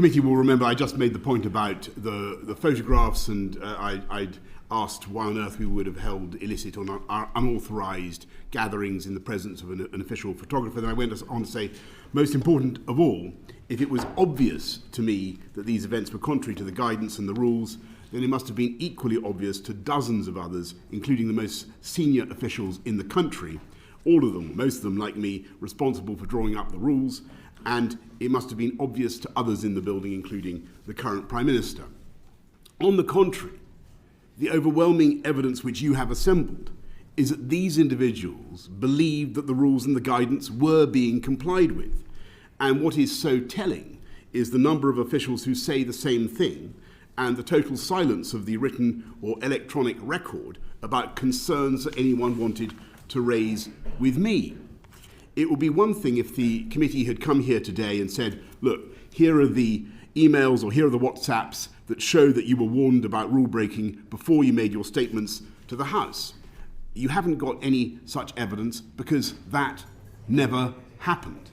committee will remember I just made the point about the photographs, and I'd asked why on earth we would have held illicit or unauthorised gatherings in the presence of an official photographer. Then I went on to say, most important of all, if it was obvious to me that these events were contrary to the guidance and the rules, then it must have been equally obvious to dozens of others, including the most senior officials in the country, all of them, most of them like me, responsible for drawing up the rules, and it must have been obvious to others in the building, including the current Prime Minister. On the contrary, the overwhelming evidence which you have assembled is that these individuals believed that the rules and the guidance were being complied with. And what is so telling is the number of officials who say the same thing and the total silence of the written or electronic record about concerns that anyone wanted to raise with me. It would be one thing if the committee had come here today and said, look, here are the emails or here are the WhatsApps that show that you were warned about rule breaking before you made your statements to the House. You haven't got any such evidence because that never happened.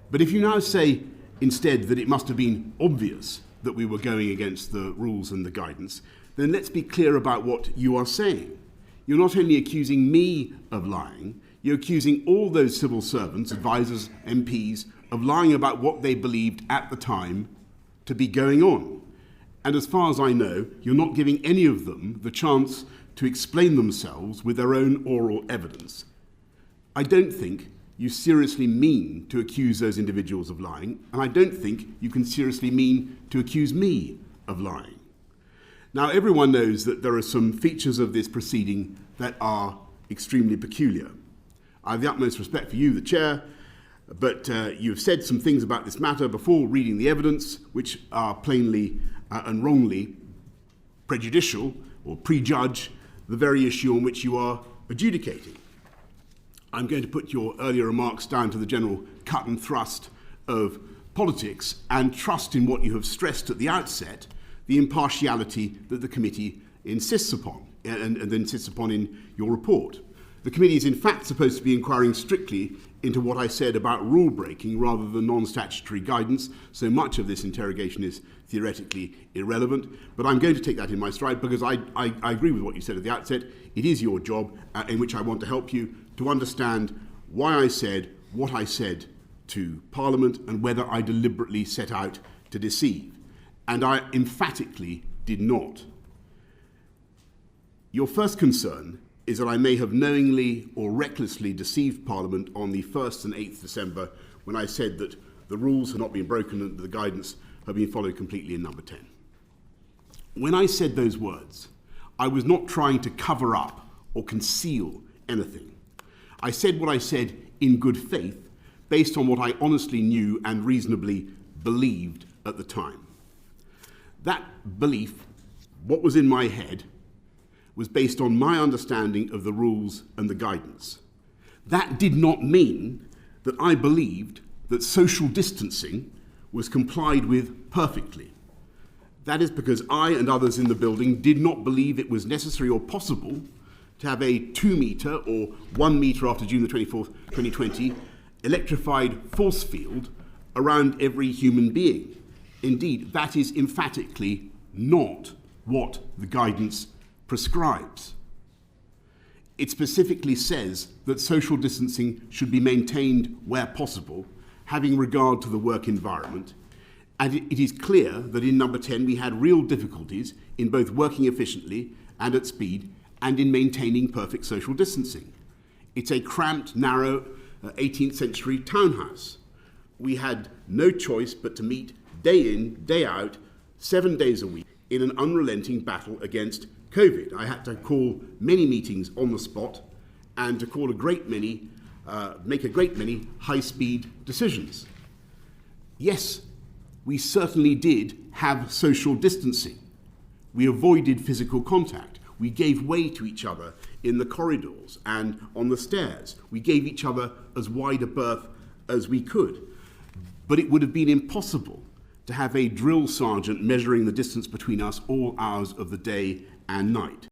But if you now say instead that it must have been obvious that we were going against the rules and the guidance, then let's be clear about what you are saying. You're not only accusing me of lying, you're accusing all those civil servants, advisors, MPs, of lying about what they believed at the time to be going on. And as far as I know, you're not giving any of them the chance to explain themselves with their own oral evidence. I don't think you seriously mean to accuse those individuals of lying, and I don't think you can seriously mean to accuse me of lying. Now, everyone knows that there are some features of this proceeding that are extremely peculiar. I have the utmost respect for you, the Chair, but you have said some things about this matter before reading the evidence, which are plainly and wrongly prejudicial or prejudge the very issue on which you are adjudicating. I'm going to put your earlier remarks down to the general cut and thrust of politics and trust in what you have stressed at the outset, the impartiality that the committee insists upon and insists upon in your report. The committee is in fact supposed to be inquiring strictly into what I said about rule breaking rather than non-statutory guidance, so much of this interrogation is theoretically irrelevant, but I'm going to take that in my stride because I agree with what you said at the outset. It is your job, in which I want to help you, to understand why I said what I said to Parliament and whether I deliberately set out to deceive. And I emphatically did not. Your first concern is that I may have knowingly or recklessly deceived Parliament on the 1st and 8th December when I said that the rules had not been broken and the guidance had been followed completely in number 10. When I said those words, I was not trying to cover up or conceal anything. I said what I said in good faith, based on what I honestly knew and reasonably believed at the time. That belief, what was in my head, was based on my understanding of the rules and the guidance. That did not mean that I believed that social distancing was complied with perfectly. That is because I and others in the building did not believe it was necessary or possible to have a 2 metre or 1 metre after June the 24th, 2020, electrified force field around every human being. Indeed, that is emphatically not what the guidance prescribes. It specifically says that social distancing should be maintained where possible, having regard to the work environment, and it is clear that in number 10 we had real difficulties in both working efficiently and at speed and in maintaining perfect social distancing. It's a cramped, narrow 18th century townhouse. We had no choice but to meet day in, day out, 7 days a week in an unrelenting battle against COVID. I had to call many meetings on the spot and to call make a great many high-speed decisions. Yes, we certainly did have social distancing. We avoided physical contact. We gave way to each other in the corridors and on the stairs. We gave each other as wide a berth as we could. But it would have been impossible to have a drill sergeant measuring the distance between us all hours of the day and night.